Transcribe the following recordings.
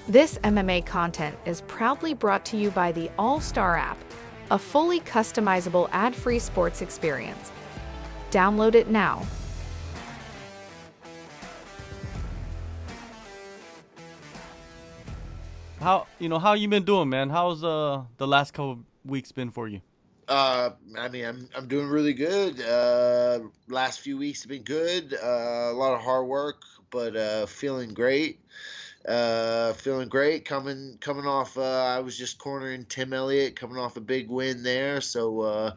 This MMA content is proudly brought to you by the AllStar app, a fully customizable ad-free sports experience. Download it now. How you been doing, man? How's the last couple weeks been for you? I'm doing really good. Last few weeks have been good. A lot of hard work, but feeling great. Feeling great. Coming off. I was just cornering Tim Elliott, coming off a big win there. So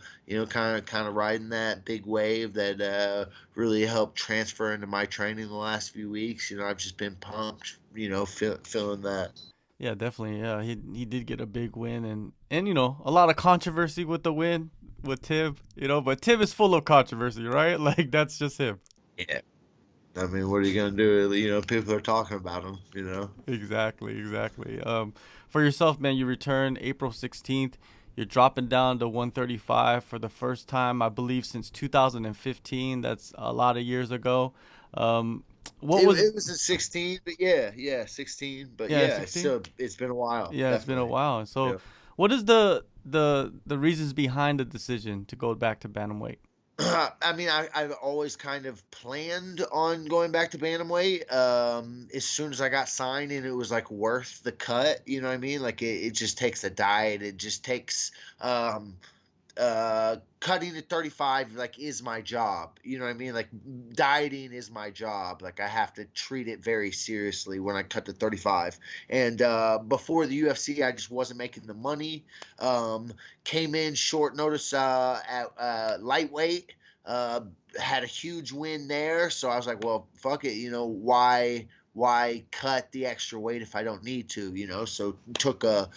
kind of riding that big wave that really helped transfer into my training the last few weeks. I've just been pumped. Feeling that. Yeah, definitely. Yeah, he did get a big win, and a lot of controversy with the win with Tib. But Tib is full of controversy, right? Like that's just him. Yeah. I mean, what are you gonna do? People are talking about him. Exactly, exactly. For yourself, man, you returned April 16th. You're dropping down to 135 for the first time, I believe, since 2015. That's a lot of years ago. What was It was in 16, but yeah, 16. But Yeah, yeah, 16? it's been a while, Yeah, it's been a definitely. while. So, Yeah. what is the reasons behind the decision to go back to bantamweight? I mean, I've always kind of planned on going back to bantamweight. As soon as I got signed and it was like worth the cut, you know what I mean? Like it just takes a diet. It just takes um cutting to 35 like is my job, you know what I mean? Like dieting is my job. Like I have to treat it very seriously when I cut to 35. And before the UFC I just wasn't making the money. um Came in short notice at lightweight. uh Had a huge win there, so I was like, well, fuck it, why cut the extra weight if I don't need to, so took a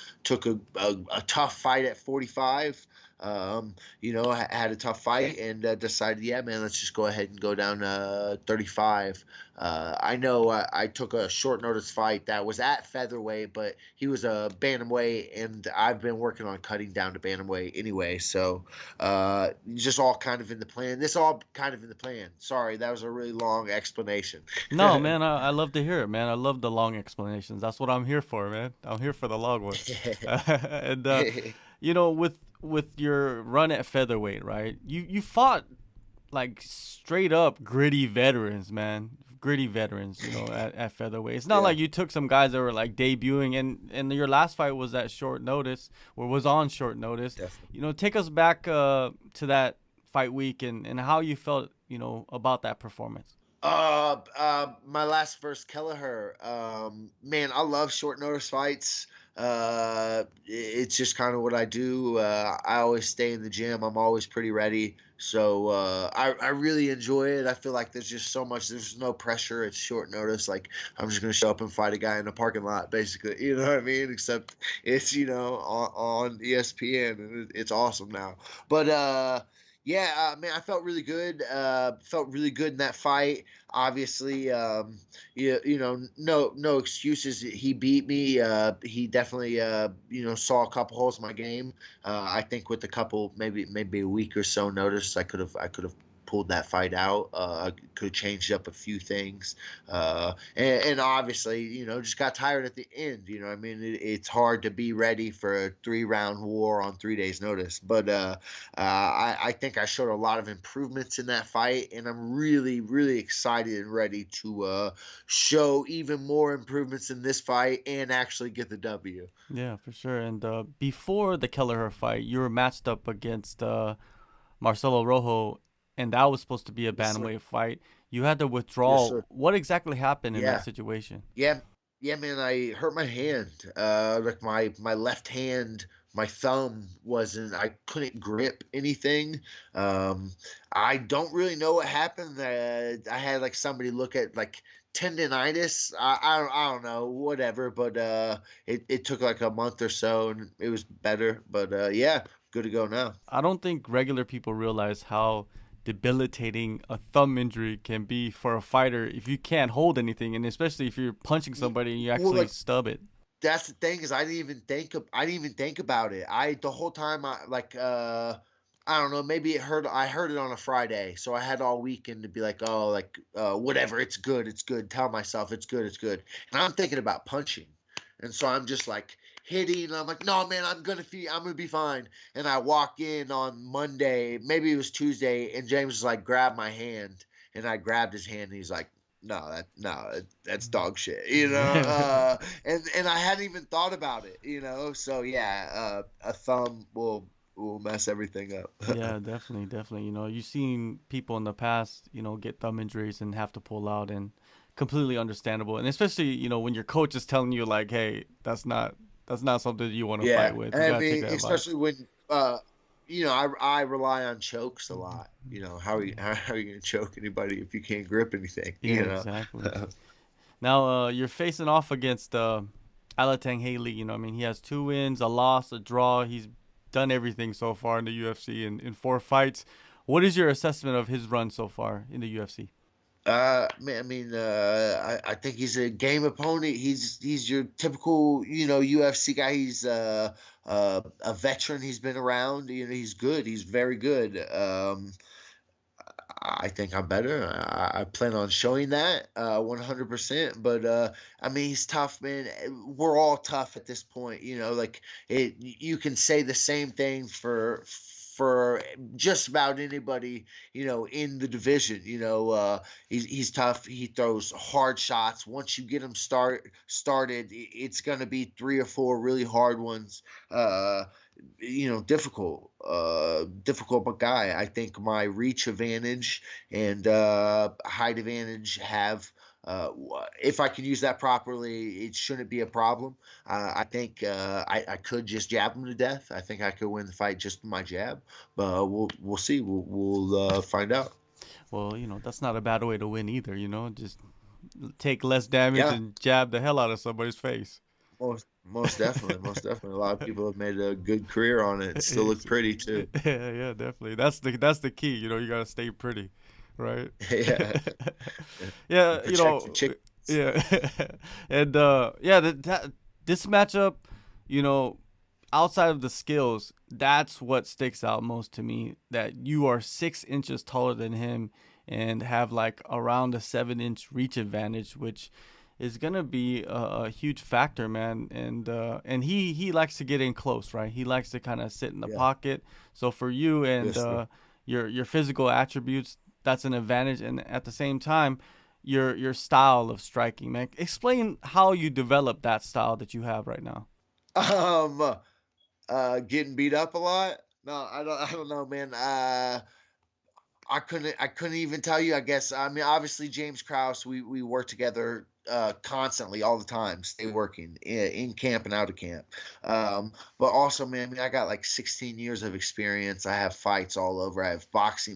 tough fight at 45. I had a tough fight and decided, yeah, man, let's just go ahead and go down 35. I know I took a short notice fight that was at featherweight, but he was a bantamweight, and I've been working on cutting down to bantamweight anyway. So just all kind of in the plan. This all kind of in the plan. Sorry, that was a really long explanation. No, man, I love to hear it, man. I love the long explanations. That's what I'm here for, man. I'm here for the long ones. And with your run at featherweight, right? You fought like straight up gritty veterans, man. Gritty veterans, at featherweight. It's not Yeah, like you took some guys that were like debuting, and your last fight was at short notice, or was on short notice. definitely. Take us back to that fight week and how you felt, about that performance. My last versus Kelleher. Man, I love short notice fights. It's just kind of what I do. I always stay in the gym. I'm always pretty ready. So I really enjoy it. I feel like there's just so much. There's no pressure. It's short notice. Like I'm just gonna show up and fight a guy in a parking lot, basically. You know what I mean? Except it's on ESPN, and it's awesome now. But yeah, man, I felt really good. Felt really good in that fight. Obviously, no excuses. He beat me. He definitely, saw a couple holes in my game. I think with a couple, maybe a week or so notice, I could have pulled that fight out. Could have changed up a few things. And obviously, just got tired at the end. I mean, it's hard to be ready for a 3-round war on 3 days' notice. But I think I showed a lot of improvements in that fight, and I'm really, really excited and ready to show even more improvements in this fight and actually get the W. Yeah, for sure. And before the Kelleher fight, you were matched up against Marcelo Rojo, and that was supposed to be a Yes, sir. bantamweight fight. You had to Yes, withdraw. sir. What exactly happened in that Yeah. situation? Yeah, yeah, man. I hurt my hand. Like my left hand, my thumb wasn't. I couldn't grip anything. Um, I don't really know what happened. I had like somebody look at like tendonitis. I don't know, whatever. But it took like a month or so, and it was better. But yeah, good to go now. I don't think regular people realize how debilitating a thumb injury can be for a fighter if you can't hold anything, and especially if you're punching somebody and you Well, actually like stub it. that's the thing is I didn't even think about it. I the whole time I don't know, maybe I heard it on a Friday, so I had all weekend to be like, oh, like whatever, it's good, tell myself it's good, and I'm thinking about punching. And so I'm just like hitting. And I'm like, no, man, I'm gonna be fine. And I walk in on Monday, maybe it was Tuesday, and James was like, grab my hand, and I grabbed his hand, and he's like, that's dog shit, and I hadn't even thought about it, So yeah, a thumb will mess everything up. Yeah, definitely, definitely. You've seen people in the past, get thumb injuries and have to pull out, and completely understandable. And especially, when your coach is telling you like, "Hey, that's not something you want to fight Yeah, with. You I gotta take mean, that especially advice." when I rely on chokes a lot. How are you gonna choke anybody if you can't grip anything? Yeah, exactly. Now, you're facing off against Alatengheili. I mean, he has 2 wins, a loss, a draw. He's done everything so far in the UFC in 4 fights. What is your assessment of his run so far in the UFC? Man, I mean, I think he's a game opponent. He's your typical, UFC guy. He's a veteran. He's been around. He's good. He's very good. I think I'm better. I plan on showing that 100%. But I mean, he's tough, man. We're all tough at this point. Like you can say the same thing for just about anybody. In the division. He's tough. He throws hard shots. Once you get him started, it's gonna be 3 or 4 really hard ones. Difficult but guy. I think my reach advantage and height advantage have if I can use that properly, it shouldn't be a problem. I think I could just jab him to death. I think I could win the fight just with my jab. But we'll see. We'll find out. Well, that's not a bad way to win either. Just take less damage Yeah, and jab the hell out of somebody's face. most definitely, most definitely. A lot of people have made a good career on it. Still look pretty too. Yeah, yeah, definitely. That's the key. You gotta stay pretty, right? Yeah, Yeah, protect your chick. yeah, and yeah, this matchup, you know, outside of the skills, that's what sticks out most to me. That you are 6 inches taller than him and have like around a 7 inch reach advantage, which is gonna be a huge factor, man. And he likes to get in close, right? He likes to kind of sit in the Yeah, pocket. So for you and yes, sir. your physical attributes, that's an advantage. And at the same time, your style of striking, man. Explain how you develop that style that you have right now. Um, getting beat up a lot. No, I don't know, man. I couldn't even tell you. I guess I mean obviously James Krause. We work together constantly all the time. Stay working in camp and out of camp. But also, man, I mean I got like 16 years of experience. I have fights all over. I have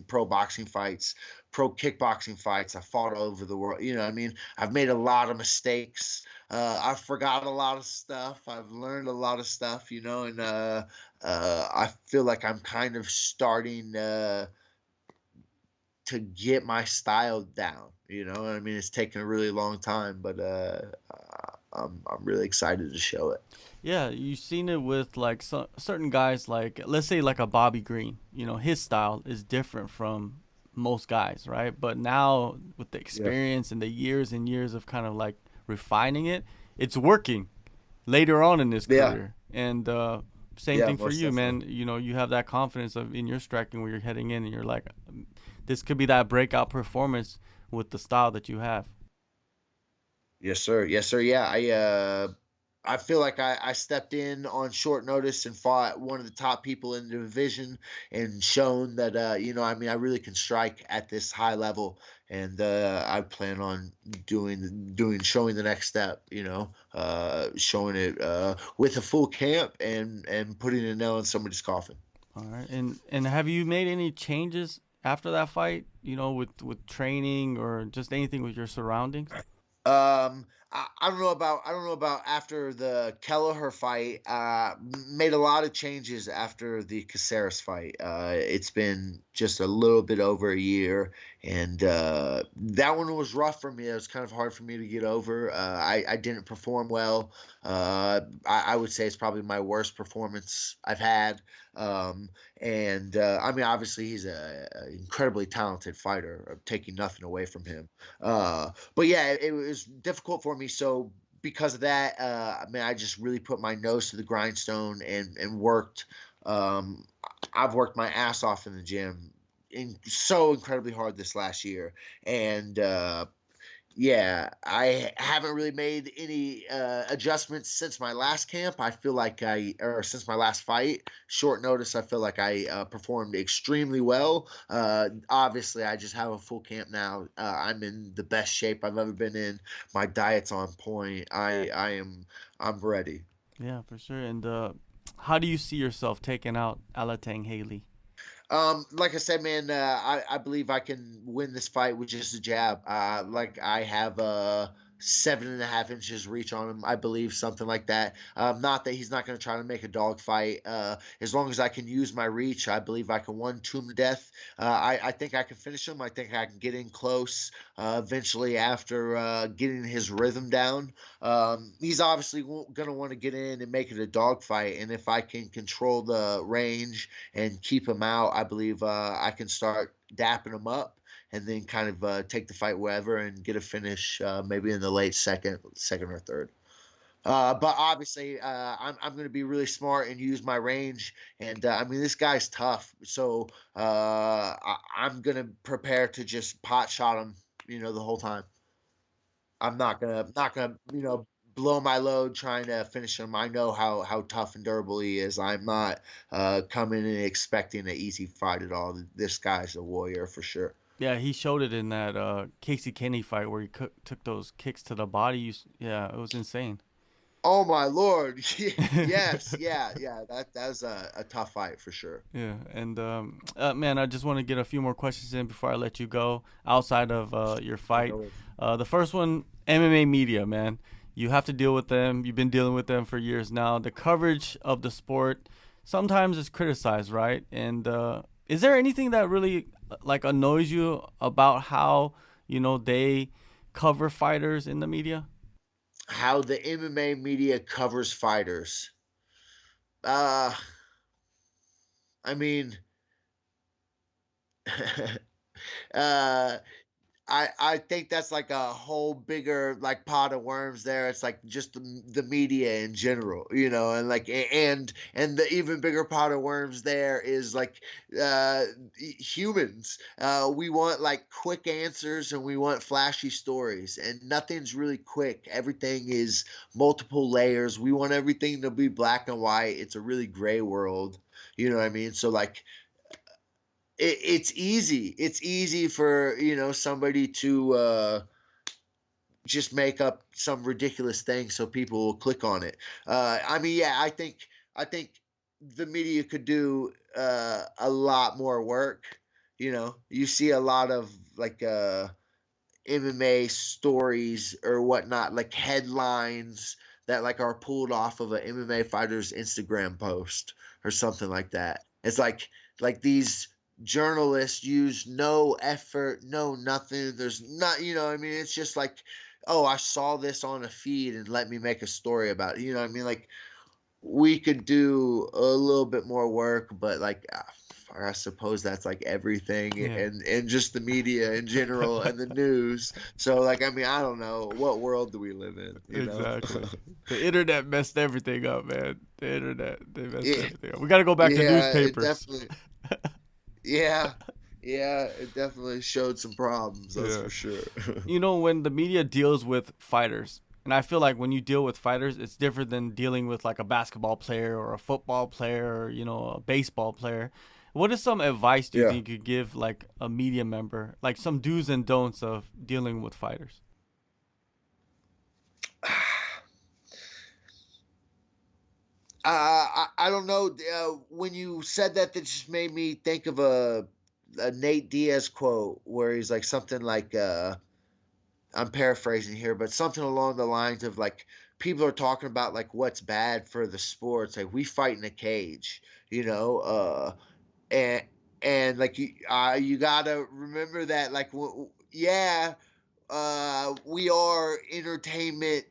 pro boxing fights, pro kickboxing fights. I fought all over the world. You know, what I mean, I've made a lot of mistakes. I've forgot a lot of stuff. I've learned a lot of stuff. And I feel like I'm kind of starting. To get my style down. I mean, it's taken a really long time, but I'm really excited to show it. Yeah, you've seen it with like certain guys, like let's say like a Bobby Green. His style is different from most guys, right? But now with the Yeah, experience and the years and years of kind of like refining it, it's working later on in his yeah, career. And same yeah, thing for most you, definitely. man. You have that confidence of in your striking where you're heading in, and you're like, this could be that breakout performance with the style that you have. Yes, sir. Yes, sir. Yeah, I feel like I stepped in on short notice and fought one of the top people in the division and shown that I mean I really can strike at this high level and I plan on showing the next step, showing it with a full camp and putting a nail in somebody's coffin. All right. And have you made any changes after that fight? With training or just anything with your surroundings? I don't know about after the Kelleher fight. Made a lot of changes after the Caceres fight. It's been just a little bit over a year, and that one was rough for me. It was kind of hard for me to get over. I didn't perform well. I would say it's probably my worst performance I've had. Um, and I mean, obviously, he's a incredibly talented fighter. I'm taking nothing away from him. But yeah, it was difficult for me. So because of that, I mean, I just really put my nose to the grindstone and worked. Um, I've worked my ass off in the gym so incredibly hard this last year, and yeah, I haven't really made any adjustments since my last camp. I feel like or since my last fight, short notice, I feel like I performed extremely well. Obviously, I just have a full camp now. I'm in the best shape I've ever been in. My diet's on point. I'm ready. Yeah, for sure. And how do you see yourself taking out Alatengheili? Like I said, man, I believe I can win this fight with just a jab. Like I have 7.5 inches reach on him, I believe, something like that. Not that he's not going to try to make a dog fight. As long as I can use my reach, I believe I can one two him to death. I think I can finish him. I think I can get in close eventually after getting his rhythm down. He's obviously going to want to get in and make it a dog fight, and if I can control the range and keep him out, I believe I can start dapping him up and then kind of take the fight wherever and get a finish maybe in the late second or third. But obviously, I'm going to be really smart and use my range. And I mean, this guy's tough, so I'm going to prepare to just pot shot him, the whole time. I'm not gonna blow my load trying to finish him. I know how tough and durable he is. I'm not coming in expecting an easy fight at all. This guy's a warrior for sure. Yeah, he showed it in that Casey Kenny fight where he took those kicks to the body. Yeah, it was insane. Oh my lord! Yes, yeah. That was a tough fight for sure. Yeah, and man, I just want to get a few more questions in before I let you go. Outside of your fight, the first one, MMA media, man, you have to deal with them. You've been dealing with them for years now. The coverage of the sport sometimes is criticized, right? And is there anything that really like annoys you about how they cover fighters in the media? How the MMA media covers fighters. Uh, I mean, uh, I think that's like a whole bigger like pot of worms there. It's like just the media in general, and like and the even bigger pot of worms there is like humans. We want like quick answers and we want flashy stories, and nothing's really quick. Everything is multiple layers. We want everything to be black and white. It's a really gray world. You know what I mean? So like it's easy. It's easy for somebody to just make up some ridiculous thing so people will click on it. I mean, yeah, I think the media could do a lot more work. You see a lot of like MMA stories or whatnot, like headlines that like are pulled off of an MMA fighter's Instagram post or something like that. It's like these journalists use no effort, no nothing. There's not, I mean, it's just like, oh, I saw this on a feed and let me make a story about it. You know what I mean? Like we could do a little bit more work, but like I suppose that's like everything Yeah. and just the media in general and the news. So like I mean, I don't know what world do we live in, Exactly. The internet messed everything up, man. The internet, they messed Yeah, everything up. We got to go back to yeah, it newspapers. definitely yeah. Yeah, it definitely showed some problems, that's Yeah. for sure. When the media deals with fighters, and I feel like when you deal with fighters, it's different than dealing with like a basketball player or a football player or, a baseball player. What is some advice do you Yeah. think you could give like a media member, like some do's and don'ts of dealing with fighters? I don't know. When you said that, that just made me think of a Nate Diaz quote where he's like something like, I'm paraphrasing here, but something along the lines of like people are talking about like what's bad for the sports. Like we fight in a cage, and like you gotta remember that like yeah, we are entertainment,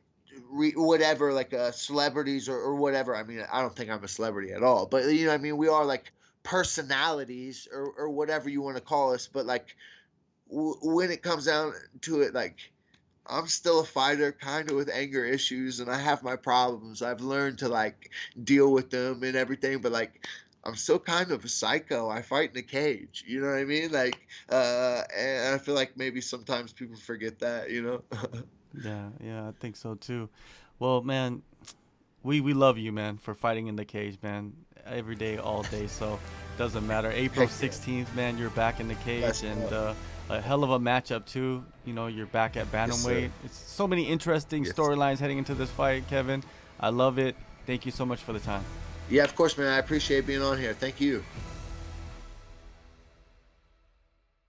whatever, like celebrities or whatever. I mean, I don't think I'm a celebrity at all, but I mean, we are like personalities or whatever you want to call us. But like when it comes down to it, like I'm still a fighter, kind of with anger issues, and I have my problems. I've learned to like deal with them and everything, but like I'm still kind of a psycho. I fight in a cage. You know what I mean? Like, and I feel like maybe sometimes people forget that. You know? Yeah, yeah, I think so too. Well, man, we love you, man, for fighting in the cage, man, every day, all day. So doesn't matter. April Heck yeah. 16th, man, you're back in the cage, Let's and go. a hell of a matchup too. You know, you're back at Yes, sir. bantamweight. It's so many interesting Yes. storylines heading into this fight, Kevin. I love it. Thank you so much for the time. Yeah, of course, man. I appreciate being on here. Thank you.